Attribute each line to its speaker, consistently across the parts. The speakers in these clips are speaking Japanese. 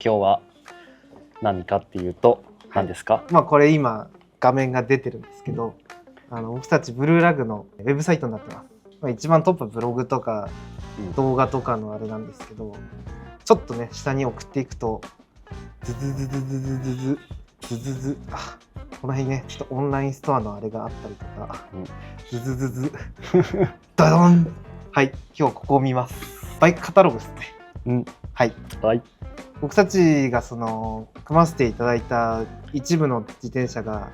Speaker 1: 今日は何かっていうと何ですか？
Speaker 2: これ今画面が出てるんですけど、僕たちブルーラグのウェブサイトになってます。一番トップブログとか動画とかのあれなんですけど、ちょっとね下に送っていくとズズズズズズズズズズズこの辺ねちょっとオンラインストアのあれがあったりとか、ズズズズダドン。はい、今日ここを見ます。バイクカタログですね。はい。僕たちが組ませていただいた一部の自転車が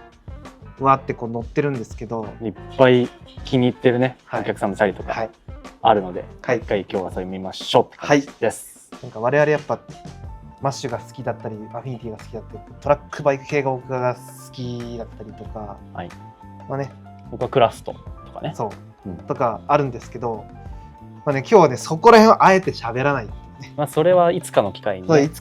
Speaker 2: わーってこう乗ってるんですけど、
Speaker 1: いっぱい気に入ってるね、お客さんもいたりとかあるので、一回今日はそれ見ましょうって感じです。
Speaker 2: なんか我々やっぱマッシュが好きだったりアフィニティが好きだったりトラックバイク系が僕が好きだったりとか、
Speaker 1: 僕はクラストとかね
Speaker 2: とかあるんですけど、今日はねそこら辺をあえて喋らない。
Speaker 1: それはいつかの機会に、一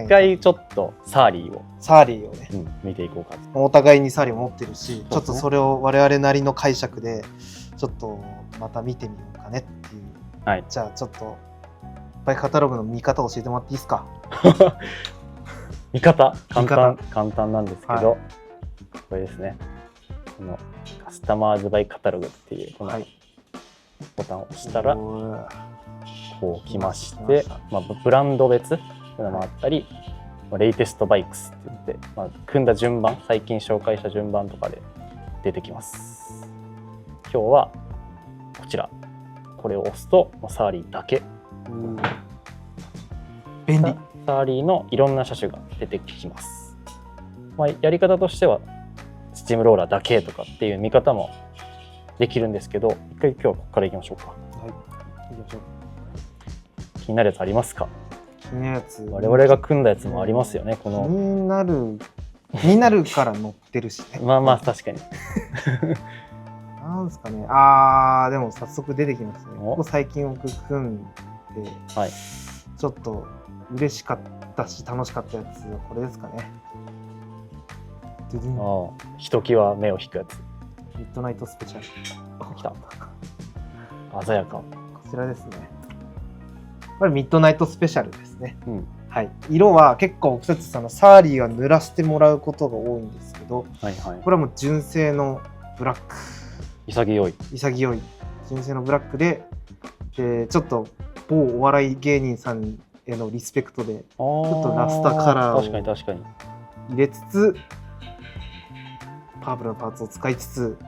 Speaker 1: 回ちょっとサーリーをね、見ていこうか。
Speaker 2: お互いにサーリーを持ってるし、ちょっとそれを我々なりの解釈でちょっとまた見てみようかねっていう。じゃあちょっとバイクカタログの見方を教えてもらっていいですか？
Speaker 1: 見方簡単なんですけど、これですね。このカスタマーズバイクカタログっていうこのボタンを押したらこう来まして、ブランド別というのもあったり、レイテストバイクスって言って、組んだ順番、最近紹介した順番とかで出てきます。今日はこちら、これを押すとサーリーだけ、
Speaker 2: 便利。
Speaker 1: サーリーのいろんな車種が出てきます。やり方としてはスチームローラーだけとかっていう見方もできるんですけど、一回今日はここからいきましょうか。
Speaker 2: 行きましょう。
Speaker 1: 気になるやつありますか？
Speaker 2: 気になるやつ、
Speaker 1: 我々が組んだやつもありますよね。この
Speaker 2: 気になるから乗ってるしね。
Speaker 1: 確かに。
Speaker 2: なんですかね。でも早速出てきますね。ここ最近僕組んで、ちょっと嬉しかったし楽しかったやつはこれですかね。
Speaker 1: ひときわ目を引くやつ。
Speaker 2: ミッドナイトスペシャル。
Speaker 1: 来た。鮮やか。
Speaker 2: こちらですね。これミッドナイトスペシャルですね。色は結構僕たちサーリーは塗らせてもらうことが多いんですけど、これはもう純正のブラック。潔い純正のブラックで、ちょっと某お笑い芸人さんへのリスペクトでちょっとラスタカラーを入れつつ、パープルのパーツを使いつつ、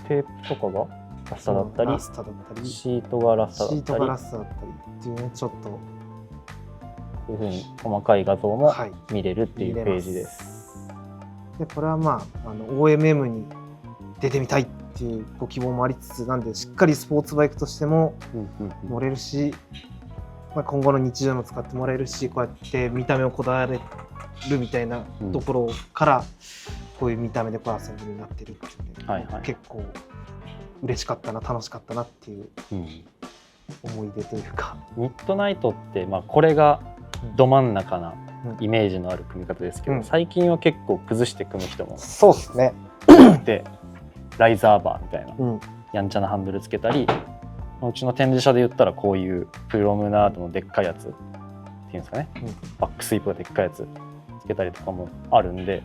Speaker 1: テープとかがラスタだったり、シートがラスタだったり
Speaker 2: っていうね、ちょっとこ
Speaker 1: ういうふうに細かい画像も見れるっていうページです。
Speaker 2: でこれはOMM に出てみたいっていうご希望もありつつなんで、しっかりスポーツバイクとしても乗れるし、今後の日常も使ってもらえるし、こうやって見た目をこだわれるみたいなところからこういう見た目でこうアセンブルになってるっていうので、結構嬉しかったな、楽しかったなっていう思い出というか。
Speaker 1: ミッドナイトってこれがど真ん中なイメージのある組み方ですけど、最近は結構崩して組む人も
Speaker 2: そうですね。
Speaker 1: でライザーバーみたいなやんちゃなハンドルつけたり、うちの展示車で言ったらこういうプロムナードのでっかいやつっていうんですかね、バックスイープがでっかいやつつけたりとかもあるんで、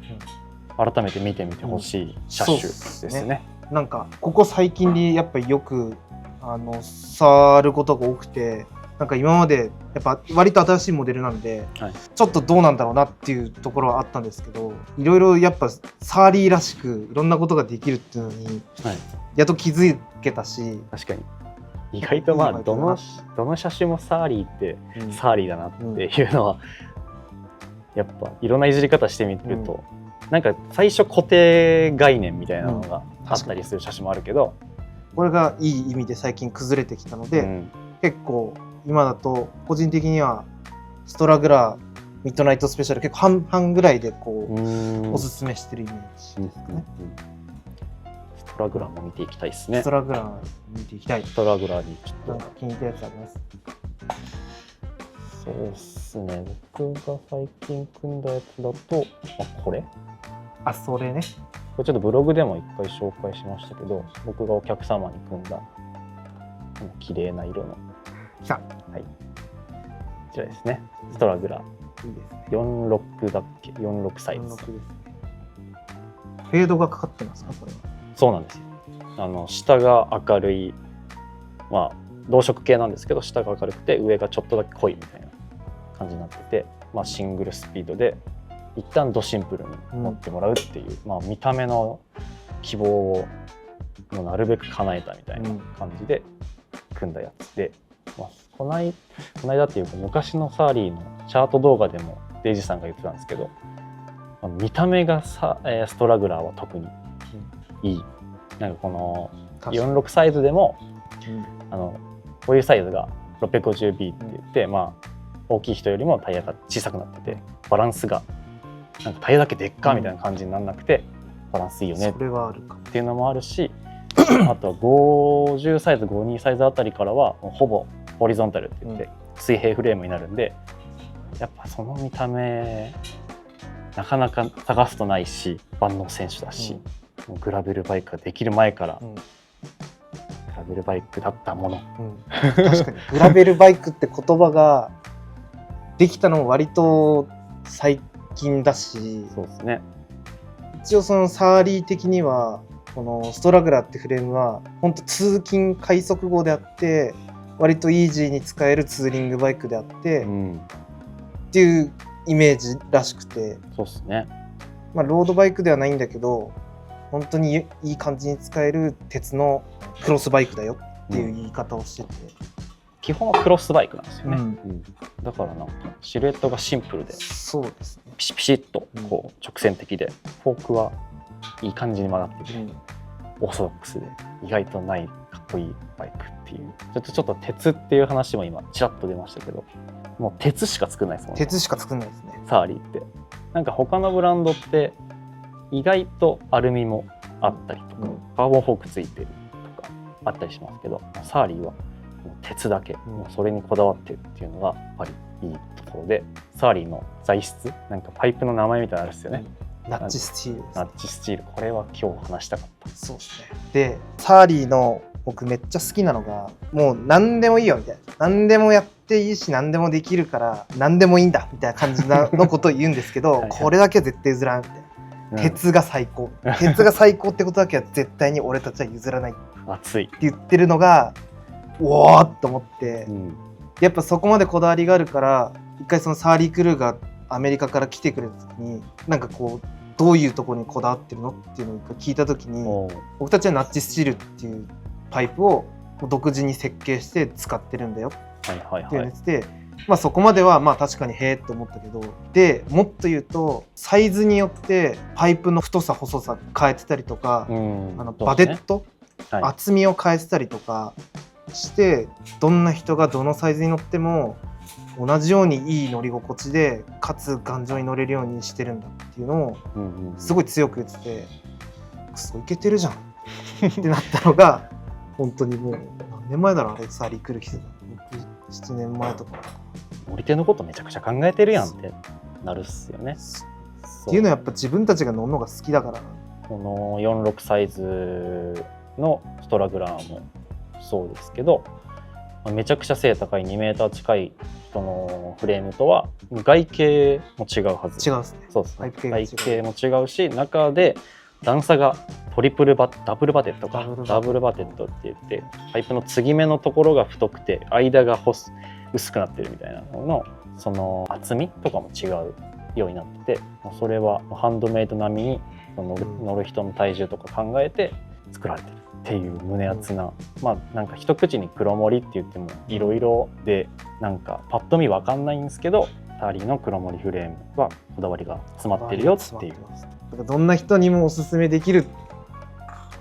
Speaker 1: 改めて見てみてほしい車種ですね。
Speaker 2: なんかここ最近でやっぱりよく触ることが多くて、なんか今までやっぱ割と新しいモデルなんで、ちょっとどうなんだろうなっていうところはあったんですけど、いろいろやっぱサーリーらしくいろんなことができるっていうのにやっと気づけたし、
Speaker 1: 確かに意外とどの車種もサーリーってサーリーだなっていうのは、やっぱいろんないじり方してみると、なんか最初固定概念みたいなのがあったりする車種もあるけど、
Speaker 2: これがいい意味で最近崩れてきたので、結構今だと個人的にはストラグラーミッドナイトスペシャル結構半々ぐらいでこうおすすめしてるイメージですかね。
Speaker 1: ストラグラーも見ていきたいですね。
Speaker 2: ストラグラー見ていきたい。
Speaker 1: ストラグラーにちょっと
Speaker 2: 気に入ったやつあります？
Speaker 1: そうですね。僕が最近組んだやつだと、これ？
Speaker 2: それね。
Speaker 1: これちょっとブログでも一回紹介しましたけど、僕がお客様に組んだ綺麗な色の、こちらですね。ストラグラー。
Speaker 2: いいですね。
Speaker 1: 46だっけ、46サイズ。
Speaker 2: 46ですね。フェードがかかってますか、これは。
Speaker 1: そうなんですよ。下が明るい、まあ同色系なんですけど、下が明るくて上がちょっとだけ濃いみたいな感じになってて、まあ、シングルスピードで一旦ドシンプルに持ってもらうっていう、まあ、見た目の希望をもうなるべく叶えたみたいな感じで組んだやつで、まあ、この間っていうか昔のサーリーのチャート動画でもデイジさんが言ってたんですけど、まあ、見た目がストラグラーは特にいい。なんかこの46サイズでも、こういうサイズが 650B って言って、まあ大きい人よりもタイヤが小さくなってて、バランスがなんかタイヤだけでっかみたいな感じにならなくて、バランスいいよねっていうのもあるし、あとは50サイズ52サイズあたりからはもうほぼホリゾンタルって言って水平フレームになるんで、やっぱその見た目なかなか探すとないし、万能選手だし、もうグラベルバイクができる前から、グラベルバイクだったもの、
Speaker 2: 確かにグラベルバイクって言葉ができたのも割と最近だし、
Speaker 1: そうですね。
Speaker 2: 一応そのサーリー的にはこのストラグラーってフレームは本当通勤快速号であって、割とイージーに使えるツーリングバイクであって、っていうイメージらしくて、
Speaker 1: そうですね。
Speaker 2: まあロードバイクではないんだけど、本当にいい感じに使える鉄のクロスバイクだよっていう言い方をしてて、
Speaker 1: 基本はクロスバイクなんですよね。だからなんかシルエットがシンプルで、
Speaker 2: そうですね、
Speaker 1: ピシピシッとこう直線的で、フォークはいい感じに曲がってて、オーソドックスで意外とないかっこいいバイクっていう。ちょっと鉄っていう話も今ちらっと出ましたけど、もう鉄しか作んないですもんね。
Speaker 2: 鉄しか作んないですね、
Speaker 1: サーリーって。なんか他のブランドって意外とアルミもあったりとか、カーボンフォークついてるとかあったりしますけど、サーリーはもう鉄だけ、もうそれにこだわってるっていうのがやっぱりいいところで、サーリーの材質、なんかパイプの名前みたいなのあるんですよね。
Speaker 2: ナッチスチールです、
Speaker 1: ナッチスチール、これは今日話したかった。
Speaker 2: そうですね。でサーリーの僕めっちゃ好きなのが、もう何でもいいよみたいな、何でもやっていいし何でもできるから何でもいいんだみたいな感じのことを言うんですけどこれだけは絶対譲らんみたいな、鉄が最高、鉄が最高ってことだけは絶対に俺たちは譲らない
Speaker 1: 熱い
Speaker 2: って言ってるのがおーっと思って、やっぱそこまでこだわりがあるから、一回そのサーリークルーがアメリカから来てくれた時に、なんかこうどういうところにこだわってるのっていうのを聞いた時に、僕たちはナッチスチールっていうパイプを独自に設計して使ってるんだよって言ってて、まあそこまではまあ確かにへえと思ったけど、でもっと言うとサイズによってパイプの太さ細さ変えてたりとか、バデット、厚みを変えてたりとかして、どんな人がどのサイズに乗っても同じようにいい乗り心地で、かつ頑丈に乗れるようにしてるんだっていうのをすごい強く言ってて、クソいけてるじゃんってなったのが本当にもう何年前だろう、あれサーリー来る人だ、7年前とか。
Speaker 1: 乗り手のことめちゃくちゃ考えてるやんってなるっすよね。
Speaker 2: っていうのはやっぱ自分たちが乗るのが好きだから。
Speaker 1: この46サイズのストラグラーもそうですけど、めちゃくちゃ背高い2メーター近い人のフレームとは外形も違うはず。
Speaker 2: 違うですね。
Speaker 1: そうですね。外形も違うし、中で段差がダブルバテッドか、ダブルバテッドって言ってパイプの継ぎ目のところが太くて間が薄くなってるみたいなののその厚みとかも違うようになってて、それはハンドメイド並みに乗る人の体重とか考えて作られてるっていう胸熱な、まあなんか一口に黒森って言ってもいろいろで、なんかパッと見わかんないんですけど、サーリーの黒森フレームはこだわりが詰まってるよっていう。
Speaker 2: どんな人にもおすすめできるっ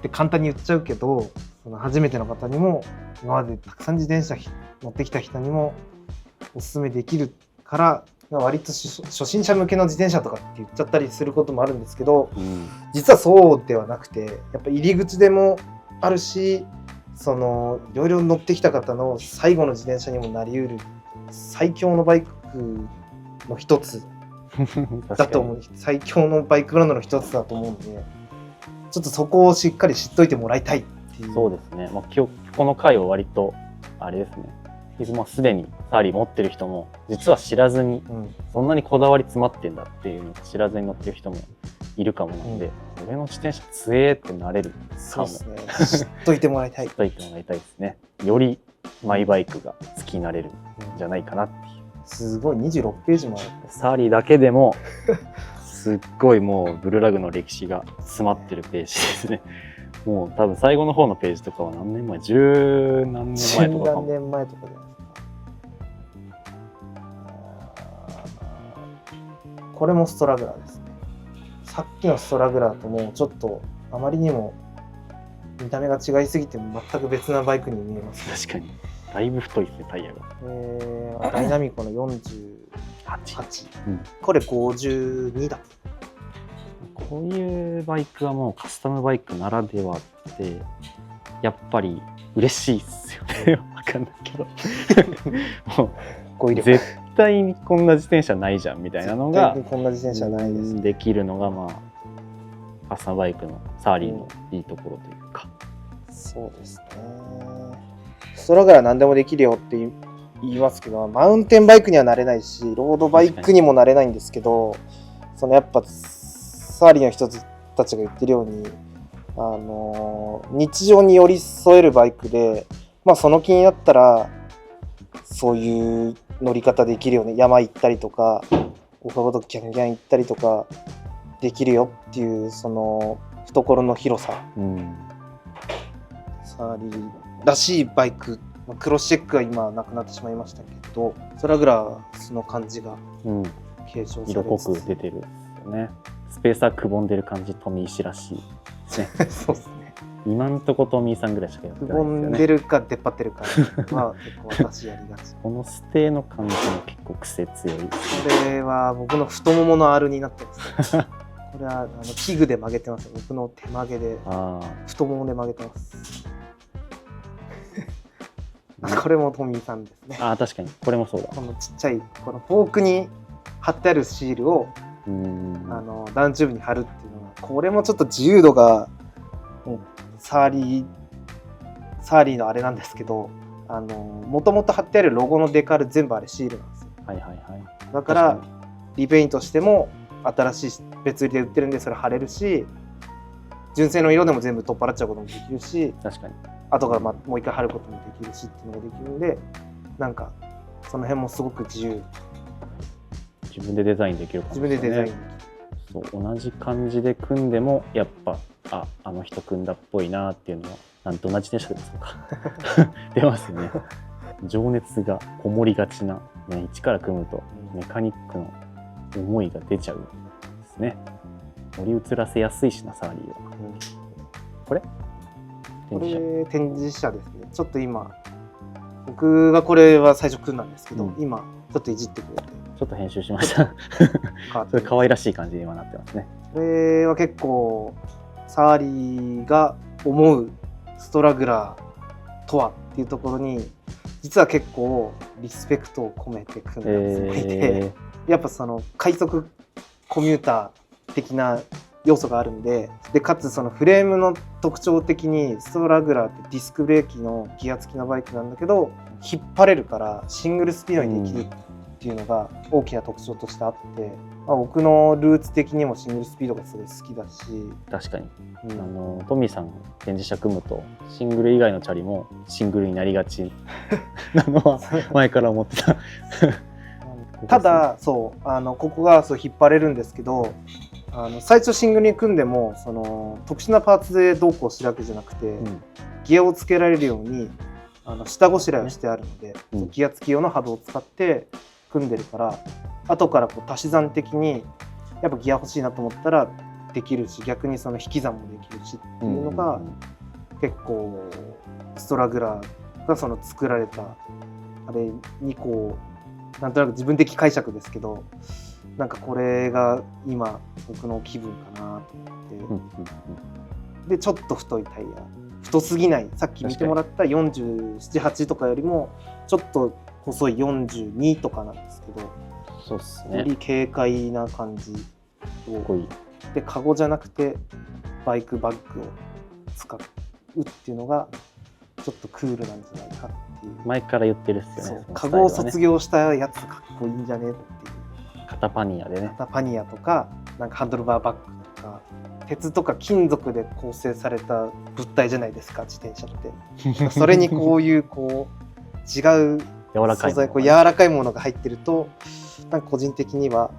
Speaker 2: て簡単に言っちゃうけど、その初めての方にも今までたくさん自転車乗ってきた人にもおすすめできるから、割と初心者向けの自転車とかって言っちゃったりすることもあるんですけど、実はそうではなくて、やっぱ入り口でもあるし、そのいろいろ乗ってきた方の最後の自転車にもなりうる最強のバイクの一つだと思う。最強のバイクブランドの一つだと思うんで、ちょっとそこをしっかり知っといてもらいたいっていう。
Speaker 1: そうですね。まあ、今日この回は割とあれですね、まあ、すでにサーリー持ってる人も実は知らずにそんなにこだわり詰まってんだっていうのを知らずに乗ってる人もいるかもなので、俺の自転車強えってなれるかも。
Speaker 2: そうですね。知っといてもらいたい。
Speaker 1: 知っといてもらいたいですね。よりマイバイクが好きになれるんじゃないかなっていう。
Speaker 2: すごい26ページもある。
Speaker 1: サーリーだけでもすっごいもうブルーラグの歴史が詰まってるページですね。もう多分最後の方のページとかは何年前、十何年前とかかも。
Speaker 2: 何年前とかじゃないですか。これもストラグラーですね。さっきのストラグラーともうちょっとあまりにも見た目が違いすぎて全く別なバイクに見えます、ね。
Speaker 1: 確かに。だいぶ太いですね、タイヤが。
Speaker 2: ダイナミコの48、これ52だ。
Speaker 1: こういうバイクはもうカスタムバイクならではってやっぱり嬉しいっすよね。わかんないけどもう絶対にこんな自転車ないじゃんみたいなのが
Speaker 2: こんな自転車ないです、
Speaker 1: できるのがまあカスタムバイクのサーリーのいいところというか、
Speaker 2: そうですね。ストラグラー何でもできるよって言いますけど、マウンテンバイクにはなれないしロードバイクにもなれないんですけど、そのやっぱサーリーの人たちが言ってるように日常に寄り添えるバイクで、まあ、その気になったらそういう乗り方できるよね。山行ったりとか岡ごとギャンギャン行ったりとかできるよっていうその懐の広さ、サーリーらしいバイク、クロスチェックは今なくなってしまいましたけど、ストラグラーその感じが継承されて、
Speaker 1: 色濃く出てるよね。スペーサーくぼんでる感じ、トミー氏らしいですね。
Speaker 2: そうですね。
Speaker 1: 今んとこトミーさんぐらいしかやってないですよね。
Speaker 2: くぼんでるか出っ張ってるかは結構私やりがち。
Speaker 1: このステの感じも結構癖強い。こ
Speaker 2: れは僕の太ももの R になってます、ね。これは器具で曲げてます。僕の手曲げで太ももで曲げてます。これもトミーさんですね。
Speaker 1: 確かにこれもそうだ。
Speaker 2: このちっちゃいこのフォークに貼ってあるシールをダウンチューブに貼るっていうのが、これもちょっと自由度がサーリーのあれなんですけど、もともと貼ってあるロゴのデカール全部あれシールなんですよ。だからリペイントしても新しい別売りで売ってるんでそれ貼れるし、純正の色でも全部取っ払っちゃうこともできるし、
Speaker 1: 確かに
Speaker 2: 後からもう一回貼ることもできるしっていうのができるんで、なんかその辺もすごく自由。
Speaker 1: 自分でデザインできるかもしれない。
Speaker 2: 自分でデザインできる。
Speaker 1: そう、同じ感じで組んでもやっぱあの人組んだっぽいなっていうのはなんと同じ自転車でもそうか出ますよね。情熱がこもりがちな、ね、一から組むとメカニックの思いが出ちゃうんですね。乗り移らせやすいしな、サーリーは。これ
Speaker 2: 展示車ですね。ちょっと今僕がこれは最初組んだんですけど、今ちょっといじってくれて
Speaker 1: ちょっと編集しましたそれ可愛らしい感じにはなってますね。
Speaker 2: これは結構サーリーが思うストラグラーとはっていうところに実は結構リスペクトを込めて組んだつもりで、やっぱその快速コミューター的な要素があるんで、かつそのフレームの特徴的にストラグラーってディスクブレーキのギア付きのバイクなんだけど、引っ張れるからシングルスピードにできるっていうのが大きな特徴としてあって、僕のルーツ的にもシングルスピードがすごい好きだし。
Speaker 1: 確かに、トミーさん展示車組むとシングル以外のチャリもシングルになりがちなのは前から思ってた
Speaker 2: ただそうここがそう引っ張れるんですけど、最初シングルに組んでもその特殊なパーツでどうこうしてるわけじゃなくて、ギアをつけられるように下ごしらえをしてあるので、ギア付き用の波動を使って組んでるから、後から足し算的にやっぱギア欲しいなと思ったらできるし、逆にその引き算もできるしっていうのが、結構ストラグラーがその作られたあれにこうなんとなく自分的解釈ですけど、なんかこれが今僕の気分かなと思って、でちょっと太いタイヤ、太すぎない、さっき見てもらった47、8とかよりもちょっと細い42とかなんですけど、
Speaker 1: そうっすね、
Speaker 2: より軽快な感じで、カゴじゃなくてバイクバッグを使うっていうのがちょっとクールなんじゃないかってっていう。
Speaker 1: 前から言ってるっすよね。
Speaker 2: カゴを卒業したやつかっこいいんじゃねっていう。
Speaker 1: 肩パニアでね。
Speaker 2: 肩パニアとか、なんかハンドルバーバッグとか、鉄とか金属で構成された物体じゃないですか、自転車って。それにこういうこう違う
Speaker 1: 柔らかい
Speaker 2: 素材、こう柔らかいものが入ってると、なんか個人的には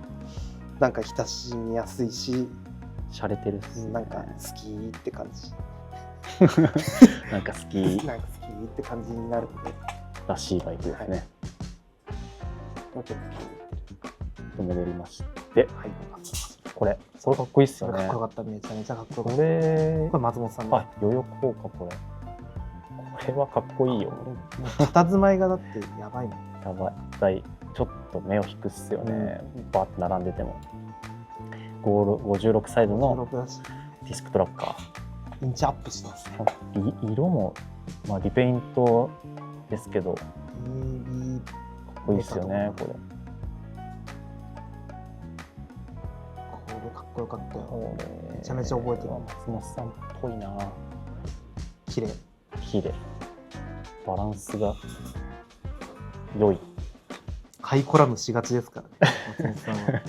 Speaker 2: なんか親しみやすいし、
Speaker 1: 洒落てるっすね。
Speaker 2: なんか好きって感じ。
Speaker 1: なんか好き
Speaker 2: なんか好きって感じになるので。
Speaker 1: らしいバイクですね。戻りまして、
Speaker 2: はい。
Speaker 1: これかっこいいっすよね。
Speaker 2: かっこよかった、めちゃめちゃかっこよか
Speaker 1: こ
Speaker 2: った。
Speaker 1: れ
Speaker 2: これ松本さんの。
Speaker 1: あ、ヨヨ効果これ。これはかっこいいよ。
Speaker 2: 佇まいがだってやばいもん。
Speaker 1: やばい。ちょっと目を引くっすよね。バーって並んでても。56サイズの
Speaker 2: 56だし
Speaker 1: ディスクトラッカ
Speaker 2: インチアップしてますね。
Speaker 1: 色も、まあ、リペイントですけど、かっこいいっすよね、これ。
Speaker 2: これかっこよかったよ。めちゃめちゃ覚えてる。
Speaker 1: 松本さんっぽいな。
Speaker 2: 綺麗。
Speaker 1: 綺麗。バランスが良い。
Speaker 2: ハイコラムしがちですからね、松本さんは。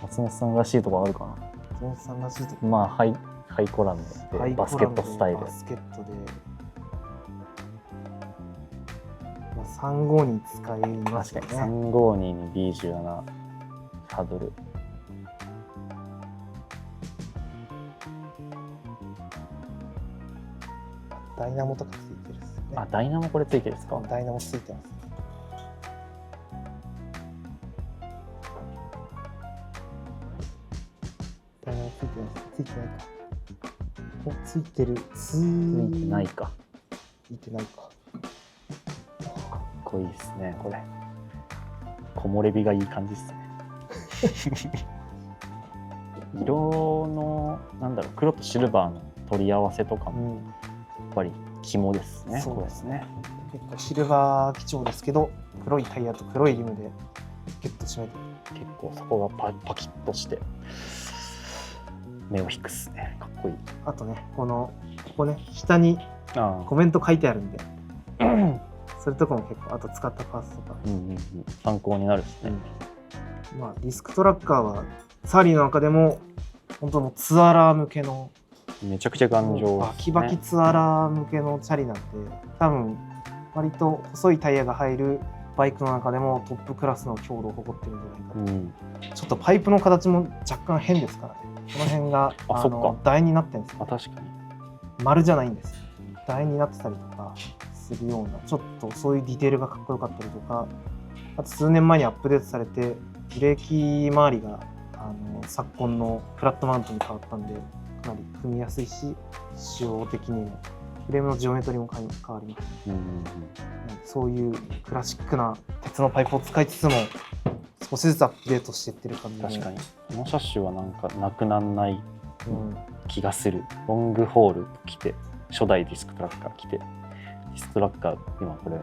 Speaker 1: 松本さんらしいところあるかな。
Speaker 2: 松本さんらしいところ。
Speaker 1: まあハイコラムでバスケットスタイル。
Speaker 2: バスケットで。まあ、352に使いますよね。
Speaker 1: 確かに352に B17 サドル。
Speaker 2: ダイナモとかついてるっすよね。
Speaker 1: あ、ダイナモこれついてるんですか。
Speaker 2: ダイナモついてます。ダイナモついてます。ついてないか。お、ついてる。つ
Speaker 1: いてないか。
Speaker 2: ついてないか。
Speaker 1: かっこいいですね、これ。木漏れ日がいい感じですね。色の、なんだろう、黒とシルバーの取り合わせとかも、やっぱり肝ですね。
Speaker 2: そうですね。結構シルバー基調ですけど、黒いタイヤと黒いリムでギュッと締めてる。
Speaker 1: 結構そこがパキッとして目を引くっすね。かっこいい。
Speaker 2: あとね、ここね、下にコメント書いてあるんで、それとかも結構、あと使ったパーツとか、
Speaker 1: 参考になるですね。
Speaker 2: まあ、ディスクトラッカーはサーリーの中でも本当のツアラー向けの
Speaker 1: めちゃくちゃ頑丈、
Speaker 2: バキバキツアラー向けのチャリなんで、多分割と細いタイヤが入るバイクの中でもトップクラスの強度を誇ってるんじゃないかと。ちょっとパイプの形も若干変ですからね。この辺が楕円になってるんですよ。
Speaker 1: 確かに
Speaker 2: 丸じゃないんです。楕円になってたりとかするような、ちょっとそういうディテールがかっこよかったりとか、あと数年前にアップデートされてブレーキ周りが昨今のフラットマウントに変わったんで、かなり組みやすいし、仕様的にもフレームのジオメトリも変わります。そういうクラシックな鉄のパイプを使いつつも少しずつアップデートしていってる感じで、
Speaker 1: 確かにこの車種はなんかなくならない気がする。ロングホール来て、初代ディスクトラッカー来て、ディスクトラッカー今これ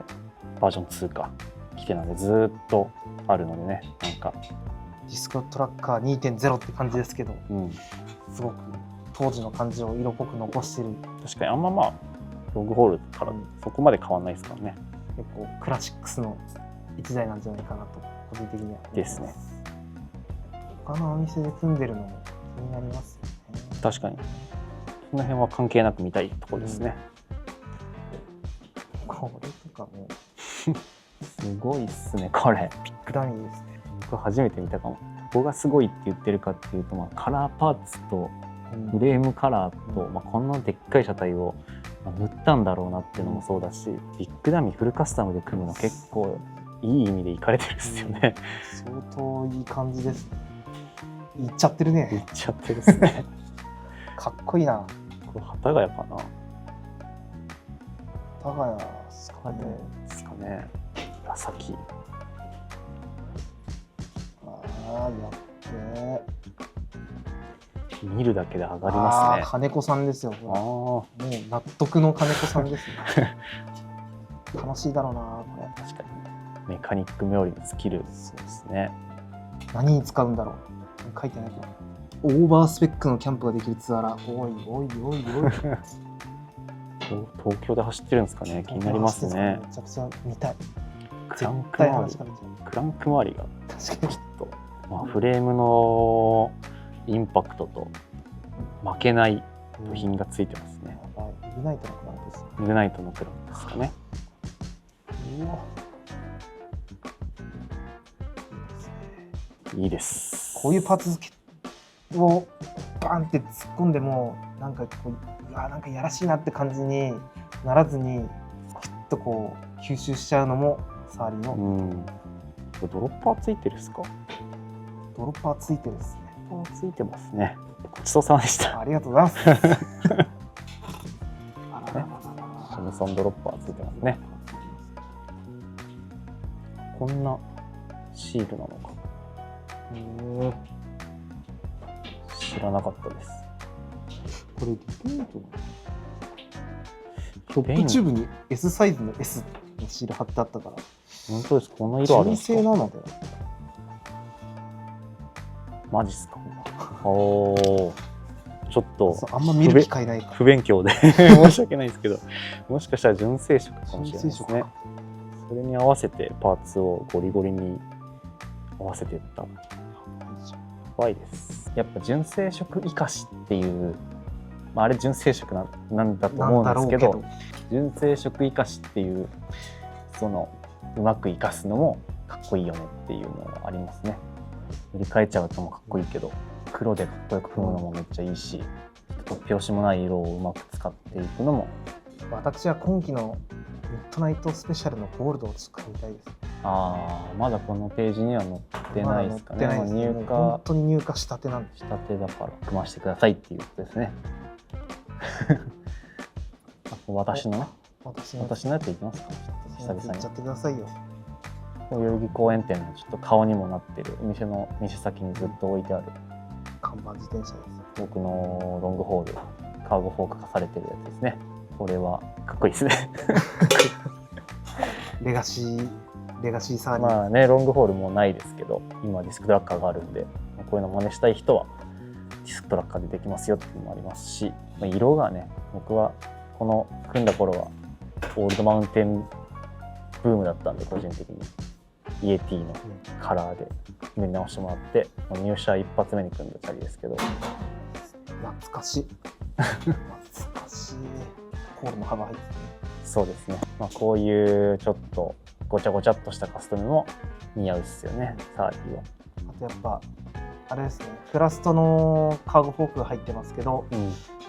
Speaker 1: バージョン2か来てなんでずっとあるのでね、なんか
Speaker 2: ディスクトラッカー 2.0 って感じですけど、すごく当時の感じを色濃く残してる。
Speaker 1: 確かにあんまロングホールからそこまで変わんないですからね。
Speaker 2: 結構クラシックスの一台なんじゃないかなと個人的には
Speaker 1: ですね。
Speaker 2: 他のお店で組んでるのも気になりますよね。
Speaker 1: 確かにその辺は関係なく見たいところですね。
Speaker 2: これとかも
Speaker 1: すごいっすね、これ。
Speaker 2: ビッグダミーですね。
Speaker 1: 僕初めて見たかも。どこがすごいって言ってるかっていうと、カラーパーツとフレームカラーと、こんなでっかい車体を塗ったんだろうなっていうのもそうだし、ビッグダミーフルカスタムで組むの結構いい意味でいかれてるっすよね。
Speaker 2: 相当いい感じですね。いっちゃってるね。
Speaker 1: いっちゃってるっすね。
Speaker 2: かっこいいな。
Speaker 1: これ幡ヶ谷かな。
Speaker 2: 幡ヶ谷ですかね。
Speaker 1: ですかね。矢崎。
Speaker 2: やって
Speaker 1: 見るだけで上がりますね。
Speaker 2: 金子さんですよ。もう納得の金子さんですね。楽しいだろうなこれ。
Speaker 1: 確かにメカニック冥利のスキル。そうですね。
Speaker 2: 何に使うんだろう。書いてないけど。オーバースペックのキャンプができるツアラ。おいおいおいおい。
Speaker 1: 東京で走ってるんですかね。気になりますね。
Speaker 2: めちゃくちゃ見たい。
Speaker 1: クランク
Speaker 2: 絶対
Speaker 1: 周
Speaker 2: 話しかけちゃう。
Speaker 1: り、クランク周りが
Speaker 2: 確かに。
Speaker 1: ちょっと、まあ、フレームのインパクトと負けない部品がついてますね。
Speaker 2: やばい。イグナイトのクランクです。
Speaker 1: イグナイトのクランクですかね。
Speaker 2: うわ。
Speaker 1: いいです。
Speaker 2: こういうパーツ付けをバンって突っ込んでもなんかこうなんかやらしいなって感じにならずにきっとこう吸収しちゃうのもサーリーの
Speaker 1: これドロッパーついてるっすか？
Speaker 2: ドロッパーついてるですね。
Speaker 1: ついてますね。ごちそうさまでした。
Speaker 2: ありがとうございます。あらららららら
Speaker 1: シムソンドロッパーついてますね。こんなシールなのか。知らなかったです。
Speaker 2: これリペイントなの？トップチューブに S サイズの S のシール貼ってあったから。
Speaker 1: 本当ですか？こんな色あるんですか？
Speaker 2: 純正なので。
Speaker 1: マジっすか？おー、ちょっと
Speaker 2: そうあんま見る機会ないから。
Speaker 1: 不勉強で申し訳ないですけど、もしかしたら純正色かもしれないですね。それに合わせてパーツをゴリゴリに合わせていった。やばいです。やっぱ純正色生かしっていう、まあ、あれ純正色なんだと思うんですけど、純正色生かしっていうそのうまく生かすのもかっこいいよねっていうのがありますね。塗り替えちゃうともかっこいいけど、黒でかっこよく組むのもめっちゃいいし、突拍子もない色をうまく使っていくのも。
Speaker 2: 私は今期のミッドナイトスペシャルのゴールドを作りたいです。
Speaker 1: まだこのページには載ってないですかね。
Speaker 2: まだ載ってないですね。本当に入荷したてなんで。
Speaker 1: したてだから組ましてくださいっていうことですね。私のやついきますか。久々に。
Speaker 2: いっちゃってくださいよ。
Speaker 1: 代々木公園店のちょっと顔にもなってるお店の店先にずっと置いてある
Speaker 2: 看板自転車です。
Speaker 1: 僕のロングホールカーゴフォーク化されてるやつですね。これはかっこいいですね。
Speaker 2: レガシーサーリー。
Speaker 1: まあね、ロングホールもうないですけど、今ディスクトラッカーがあるんで、こういうの真似したい人はディスクトラッカーでできますよっていうのもありますし、色がね、僕はこの組んだ頃はオールドマウンテンブームだったんで、個人的にイエティのカラーで塗り直してもらって、入社一発目に組んだチャリですけど、
Speaker 2: 懐かしい。懐かしい。コールの幅入ってて、
Speaker 1: そうですね。こういうちょっとごちゃごちゃっとしたカスタムも似合うっすよね、サーリーは。
Speaker 2: あとやっぱあれですね、クラストのカーゴフォークが入ってますけど、やっ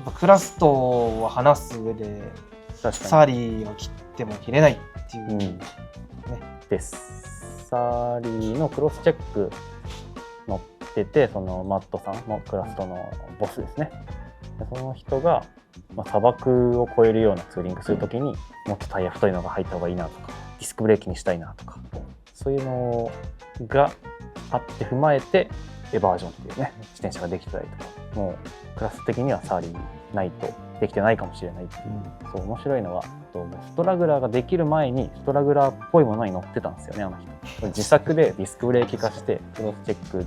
Speaker 2: ぱクラストを離す上でサーリーを切っても切れないっていう、ね
Speaker 1: です。サーリーのクロスチェック乗ってて、そのマットさんのクラストのボスですね。でその人が、砂漠を越えるようなツーリングするときにもっとタイヤ太いのが入った方がいいなとか、ディスクブレーキにしたいなとか、そういうのがあって踏まえてエバージョンっていうね自転車ができてたりとか、もうクラス的にはサーリーないとできてないかもしれないっていう、そう面白いのはストラグラーができる前にストラグラーっぽいものに乗ってたんですよね、あの人。自作でディスクブレーキ化してクロスチェック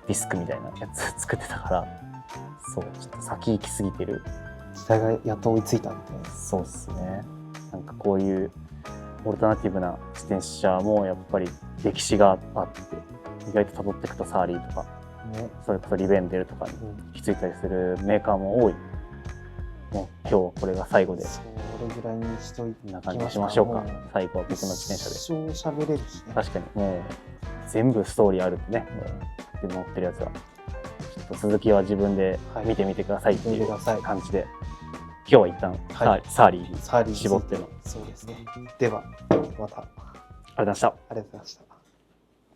Speaker 1: ディスクみたいなやつ作ってたから、そうちょっと先行き過ぎてる。
Speaker 2: 時代がやっと追いついたみたいな。
Speaker 1: そうっすね。なんかこういうオルタナティブな自転車もやっぱり歴史があって、意外と辿っていくとサーリーとか、それこそリベンデルとかに引き継いだりするメーカーも多い。ね、今日これが最後で。
Speaker 2: それぐらいにしといて。
Speaker 1: こんな感じにしましょうか。最後は僕の自転車で。
Speaker 2: 一生喋れるしね。
Speaker 1: 確かにもう全部ストーリーあるってね。で乗ってるやつは。ちょっと続きは自分で見てみてくださいっていう感じで。今日は一旦サーリーに絞っての。
Speaker 2: そうですね。ではまた。
Speaker 1: ありがとうございました。
Speaker 2: ありがとうございました。